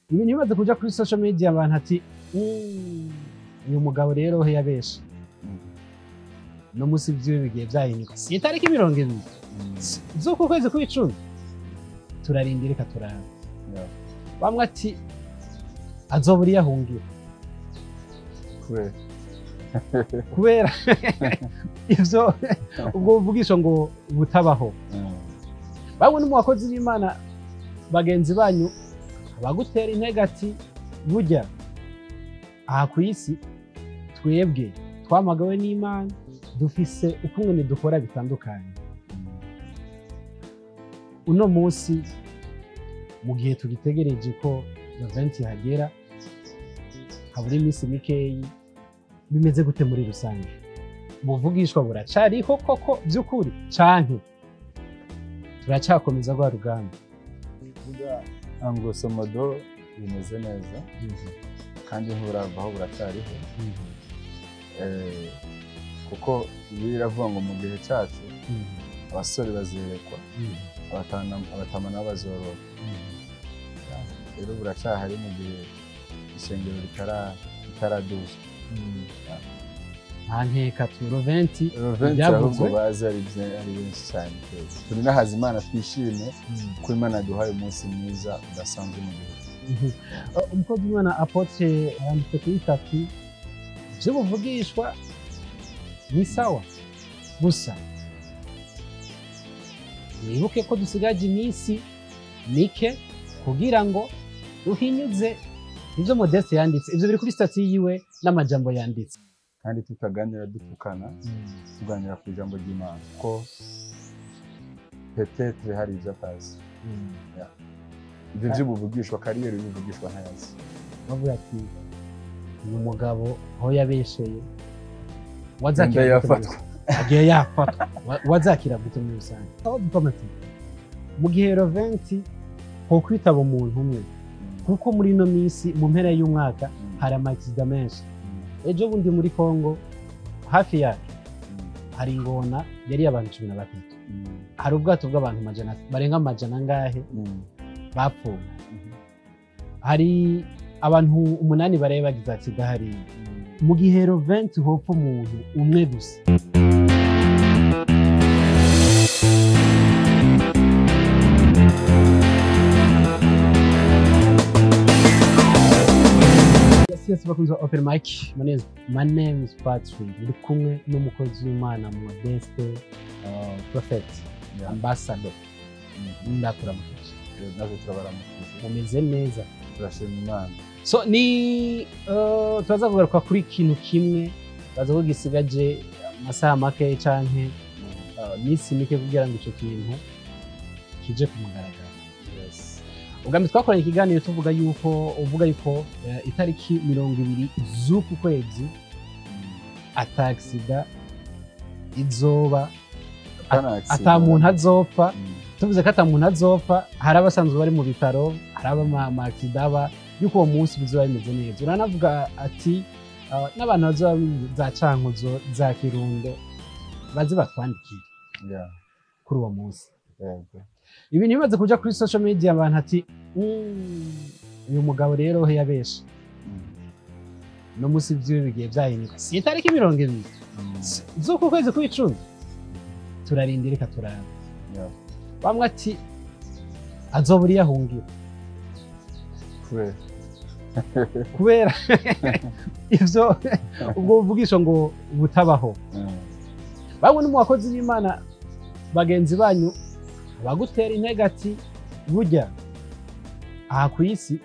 ibintu bimaze kuja kuri social media abantu ati uyu mugabo rero he yabeshe no musi vyo bigiye vyahinyuka si itariki 20 z'uko kwezi kw'icumi turarindira reka turara bamwe ati azobura yahungira kubera ivyo ubwo buvugishwa ngo butabaho bamwe n'umukozi w'Imana bagenzi banyu bagutera intege ati burya aha ku isi twebwe twamagawe n'Imana dufise ukungene dukora bitandukanye uno munsi mu gihe tugitegereje ko event hagera habura iminsi mikeyi bimeze gute muri rusange buvugishwa buracariho koko by'ukuri canke turacakomeza rwa rugamba ngo somodo bimeze neza kandi nturavaho buracariho kuko biravuga ngo mu gihe cyacu abasore bazerekwa abatama nabo bazorora rero buracahari mu gihe ishengero ritaraduza nta nkeka turoventi ahubwo bazi ari benshi cyane turi n'ahazi Imana twishime ko Imana yaduhaye umunsi mwiza udasanzwe mu gihe umukozi w'Imana Apôtre yanditse kuri tapi vyubuvugishwa ni sawa gusa wibuke ko dusigaje iminsi mike kugira ngo uhinyuze ivyo Modeste yanditse ivyo biri kuri stati yiwe n'amajambo yanditse kandi tutaganira dutukana tuganira ku ijambo ry'Imana ko peut-être hari ivyo atazi ivyo vyubuvugishwa kariyeri bivugishwa ntayazi bavuga ati uyu mugabo aho yabesheye wazakira yafatwa agiye yafatwa wazakira gute muri rusange aho dukomati mu gihe event ho kwitaba umuntu umwe kuko muri no minsi mu mpera y'umwaka hari amagisida menshi ejo bundi muri Kongo hafi yacu hari ingona yari abantu 13 hari ubwato bw'abantu barenga amajana ngahe bapfuye hari abantu 8 baraye bagize accident hari mu gihe event hopfa umuntu umwe gusa Yes, bakunze open mic. My name is Patrick. Ndi kumwe n'umukozi w'Imana Modeste, Prophète Ambassador. Ndakuramukije. Nazo turabaramukije. Mumeze neza. Turashima Imana. So ni turaza kugaruka kuri kintu kimwe. Turaza kugisigaje amasaha make canke misi mike kugira ngo ico kintu kije kumugaragara. Yes. Ugambe twakoranye ikiganiro tuvuga yuko itariki 20 z'uku kwezi ataksida izoba ata muntu azopfa tuvuze ko ata muntu azopfa hari abasanzwe bari mu bitaro hari abama accident yuko uwo munsi bizoba bimeze neza uranavuga ati n'abantu bazoba za cankuzo za Kirundo bazi batwandikira kuri uwo munsi ibintu bimaze kuja kuri social media abantu ati uyu mugabo rero he yabeshe no musi vyo bigiye vyahinyuka si itariki 20 z'uko kwezi kw'icumi turarindira reka turara bamwe ati azobura yahungira kubera ivyo ubwo buvugishwa ngo butabaho bamwe n'umukozi w'Imana bagenzi banyu bagutera intege ati burya aha ku isi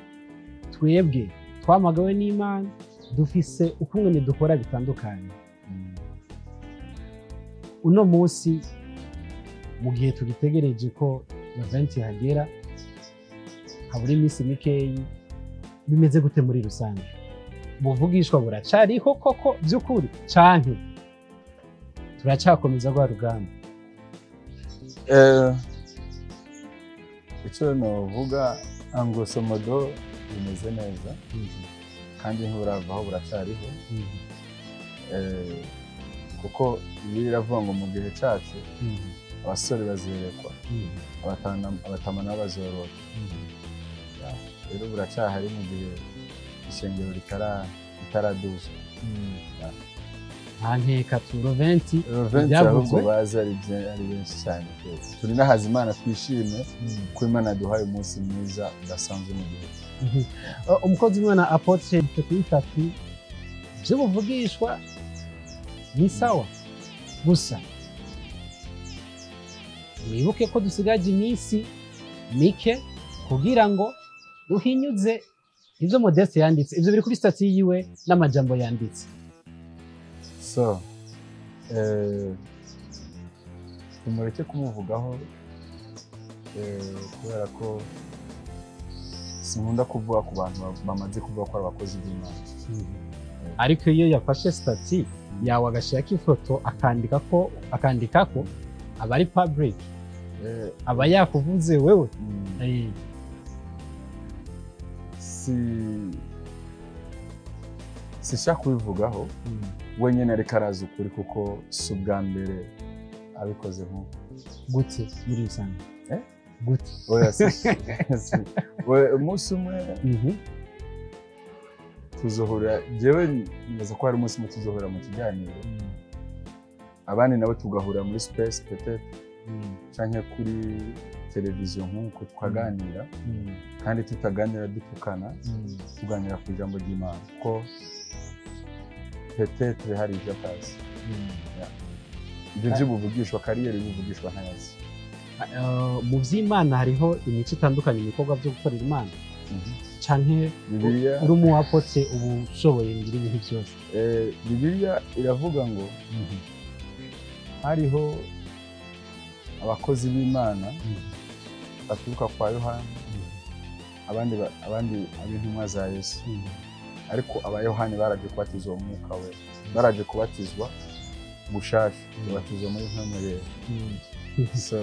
twebwe twamagawe n'Imana dufise ukungene dukora bitandukanye uno munsi mu gihe tugitegereje ko event hagera habura iminsi mikeyi bimeze gute muri rusange buvugishwa buracariho koko by'ukuri canke turacakomeza rwa rugamba icyo novuga ngo somodo bimeze neza kandi nturavaho buracariho kuko biravuga ngo mu gihe cyacu abasore bazerekwa abatama nabo bazorora rero buracyahari mu gihe ishengero ritaraduzwa. nta nkeka turoventi ahubwo bazi ari benshi cyane rwose. Turi n'ahazi Imana twishime ko Imana yaduhaye umunsi mwiza udasanzwe mu gihugu. umukozi w'Imana Apôtre ati vyubuvugishwa ni sawa gusa mwibuke ko dusigaje iminsi mike kugira ngo duhinyuze ivyo Modeste yanditse. Ivyo biri kuri stati yiwe n'amajambo yanditse. So tumureke kumuvugaho kubera ko sinkunda kuvuga ku bantu bamaze kuvuga ko ari abakozi b'Imana. Ariko iyo yafashe stati yawe agashirako ifoto akandikako aba ari public, aba yakuvuze wewe. Sishaka kubivugaho wenyine ariko arazi ukuri kuko si ubwa mbere abikoze nk'uko. Gute muri rusange? Gute? Umunsi umwe tuzohura, jewe neza ko hari umunsi umwe tuzohura mu kiganiro, abandi nabo tugahura muri space peut-être canke kuri televiziyo nk'uko tukaganira, kandi tutaganira dutukana, tuganira ku ijambo ry'Imana ko peut-être hari ivyo atazi. Ivyo vyubuvugishwa, kariyeri y'ubuvugishwa ntayazi. Mu vy'Imana hariho imico itandukanye ibikorwa vyo gukorera Imana, canke uri umu Apôtre ubu ushoboye ngira ibintu vyose. Bibiliya iravuga ngo hariho abakozi b'Imana baturuka kwa Yohana, abandi ab'intumwa za Yesu, ariko aba Yohana baraje kubatizwa umwuka we, baraje kubatizwa gushasha, kubatizwa muri mpamo yera. So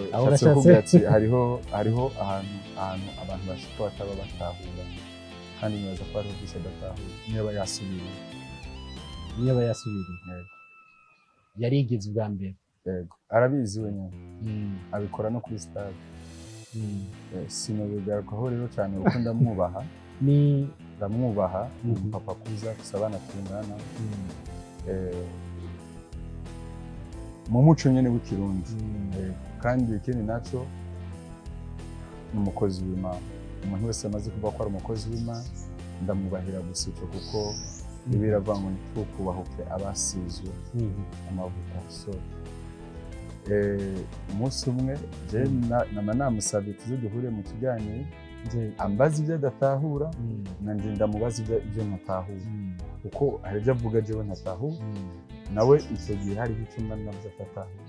hariho ahantu abantu bashika bataba batahura, kandi neza ko hariho byinshi adatahura niyo bayasubiriye. Yarigize ubwa mbere. Yego, arabizi wenyine. Abikora no kuri stade. Sinobigarukaho rero cyane kuko ndamwubaha papa kuza kusabana tungana mu muco nyene w'ikirundi. Kandi ikindi naco ni umukozi w'Imana. Umuntu wese amaze kuvuga ko ari umukozi w'Imana ndamubahira gusa ico kuko biravuga ngo ntitukubahuke abasizwe amavuta. So umunsi umwe je namusabye tuze duhure mu kiganiro, ambaza ibyo adatahura nanje ndamubaza ibyo ntatahura, kuko hari ibyo avuga jewe ntatahura, nawe icyo gihe hari icyo mba nabyo atatahura.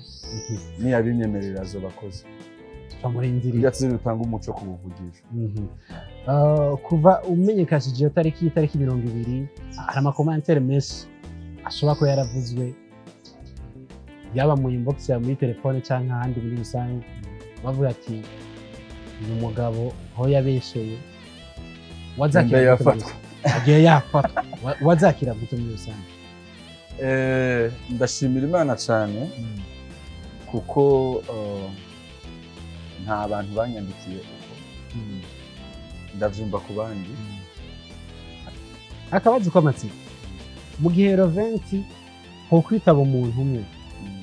Niyabinyemerera azobakoze twamurindiriye tuze dutanga umuco ku buvugishwa. Kuva umenyekashije iyo tariki 20, hari amakomantere menshi ashobora ko yaravuzwe, yaba mu inbox ya muri telefone cyangwa ahandi muri rusange, bavuga ati uyu mugabo aho yabesheye agiye yafatwa. Wazakira gute muri rusange? Ndashimira Imana cyane kuko nta bantu banyandikiye uko ndavyumva ku bandi. Akabazo kw'amatsiko, mu gihe Roventi ho kwitaba umuntu umwe,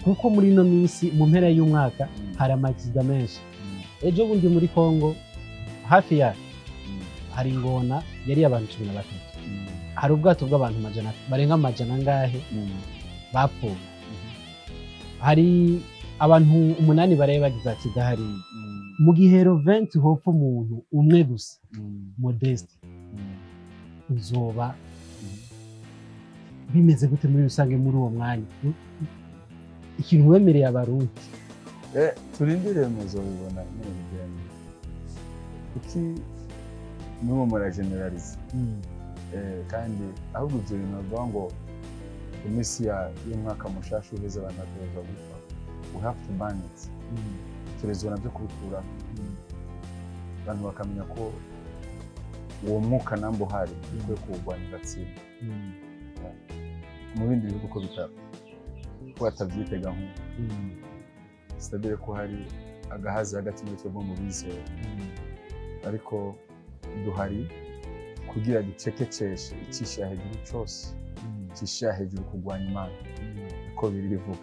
kuko muri ino minsi mu mpera y'umwaka hari amakizida menshi. Ejo bundi muri Kongo hafi ya hari ingona yari abantu 13, hari ubwato bw'abantu barenga amajana angahe bapfuye, hari abantu 8 baraye bagize akida hariya. Mu gihe Roventi hopfa umuntu umwe gusa, Modeste, uzoba bimeze gute muri rusange muri uwo mwanya? Ikintu wemereye abarundi? Turindire muzobibona n'urugendo, kuki n'uwo mura generalize. Kandi ahubwo ibyo bintu bavuga ngo iminsi y'umwaka mushasha uheze abantu batoza gupfa, we have to ban it. Turezwa nabyo kubikura, abantu bakamenya ko uwo mwuka nambo hari ukwiye kuwurwanya ugatsinda. Mu bindi bihugu ko batabyitega nk'uko, c'est-à-dire ko hari agahazi hagati muri twebwe mu bizera, ariko duhari kugira ducekeceshe icisha hejuru cose icisha hejuru kurwanya Imana uko biri bivuga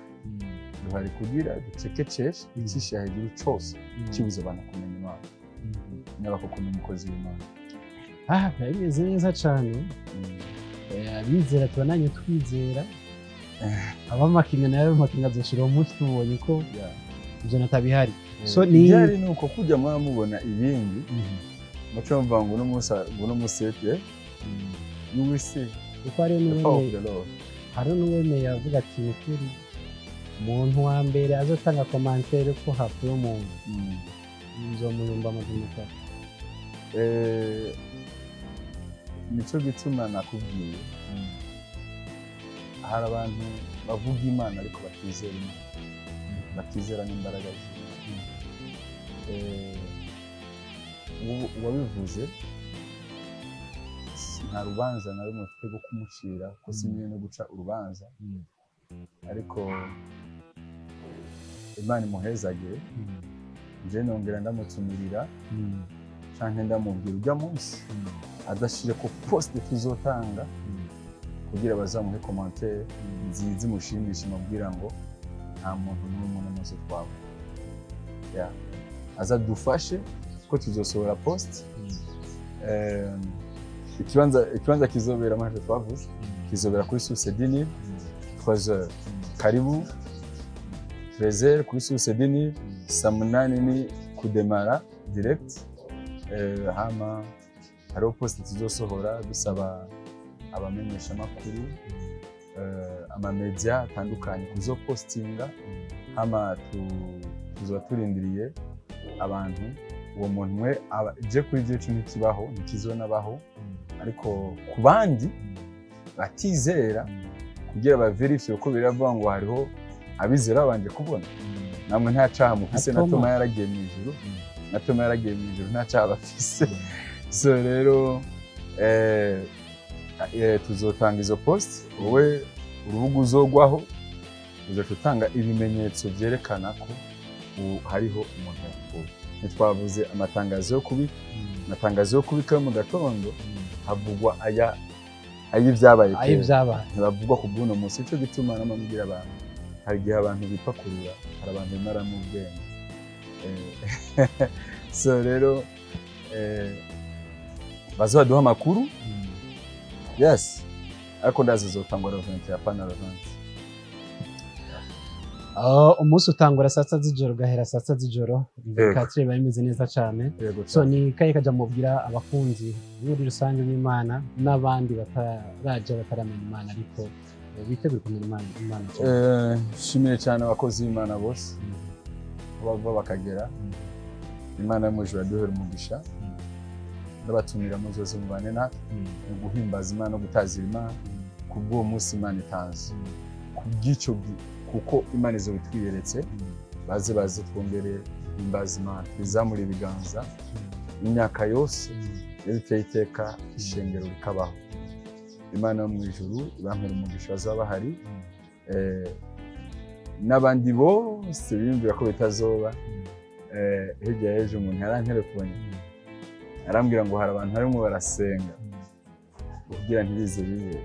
duhari kugira ducekeceshe icisha hejuru cose kibuza abantu kumenya Imana n'abako kumenya umukozi w'Imana. Bimeze neza cane. Abizera tubananye twizera abamakinga nayo makinga azoshira umunsi tubonye ko ivyo natabihari. So ni byari nuko kujya mwamubona ibindi muco mva ngo no musete n'uwise uko ari n'uwemeye yavuga ati ukuri umuntu wa mbere azotanga commentaire ko hapfuye umuntu nzomuyumba amaduka. Nico gituma nakubwiye hari abantu bavuga Imana ariko batizera Imana batizera n'imbaraga z'Imana. Uwabivuze nta rubanza na rumwe mfite rwo kumucira ko simye no guca urubanza ariko Imana imuhezagire nje nongera ndamutumirira canke ndamubwira ujya munsi adashire ko post tuzotanga kugira bazamuhe commentaire nziza mushimisha mubwira ngo nta muntu n'umwe n'umunsi twabo azadufashe ko tuzosohora post ikibanza kizobera amaje twavuze kizobera kuri Source Dini 3h karibu 13h kuri Source Dini saa 8 ni kudemara direct hama hariho post tuzosohora dusaba abamenyesha makuru amamedia atandukanye kuzopostinga hama tuzoba turindiriye abantu uwo muntu we je kuri je cyo ntikibaho ntikizona ariko ku bandi batizera kugira ba verify uko biravuga ngo hariho abizera banje kubona namwe nta caha mufise na Toma yaragiye mu ijuru na Toma yaragiye mu ijuru nta caha bafise. So rero tuzotanga izo post wowe urubuga uzogwaho uzatanga ibimenyetso byerekana ko hariho umuntu yapfuye. Ntitwavuze amatangazo yo kubika mu gatondo havugwa ay'ivyabaye ntibavugwa ku bw'uno munsi. Ico gituma namubwira abantu hari igihe abantu bipakurura hari abantu bimara mu bwenge. So rero bazoduha amakuru yes ariko ndazizotangwa Roventi yapana Roventi. Umunsi utangura saa sita z'ijoro gahera saa sita z'ijoro bikatire bimeze neza cyane. So ni kaye kaja mubwira abakunzi muri rusange n'Imana n'abandi bataraje bataramenya Imana ariko biteguye kumenya Imana. Shimire cyane abakozi b'Imana bose bava bakagera Imana y'umujura duhera umugisha ndabatumira muzoze mubane natwe guhimbaza Imana no gutazira Imana kubwo munsi Imana itanze kubw'icyo kuko Imana izo bitwiyeretse baze twongere imbaza Imana izamura ibiganza imyaka yose yiteye iteka ishengero rikabaho. Imana yo mu ijuru ibampera umugisha bazaba bahari n'abandi bose biyumvira ko bitazoba. Hirya y'ejo umuntu yarantelefone arambwira ngo hari abantu barimo barasenga kugira ntibize bibe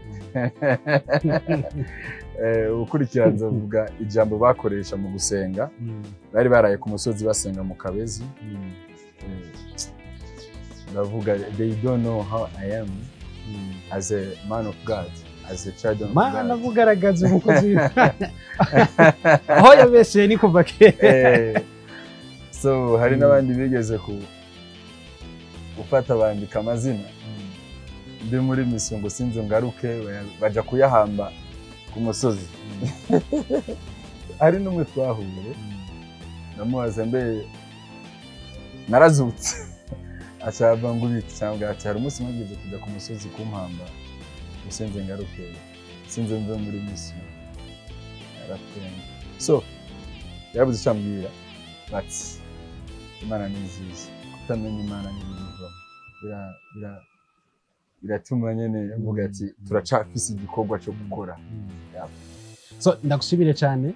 ukurikiranza vuga ijambo bakoresha mu gusenga bari baraye ku musozi basenga mu Kabezi. Ndavuga they don't know how I am as a man of God, as a child of God. Mana bugaragaza umukozi aho yabeshe ni kuva kera. So hari n'abandi bigeze gufata bandika amazina ndi muri mission ngo sinze ngaruke baja kuyahamba ku musozi. Ari n'umwe twahuye namubaza mbe narazutse acaba ngubiti cyangwa acyara umunsi mwagize kujya ku musozi kumpamba usenze ngaruke sinze mve muri mission arapenda. So yabuze cyambwira bati Imana ni nziza kutamenya Imana ni biva biratuma nyene mvuga ati turacafise igikorwa cyo gukora. So ndagushimire cyane.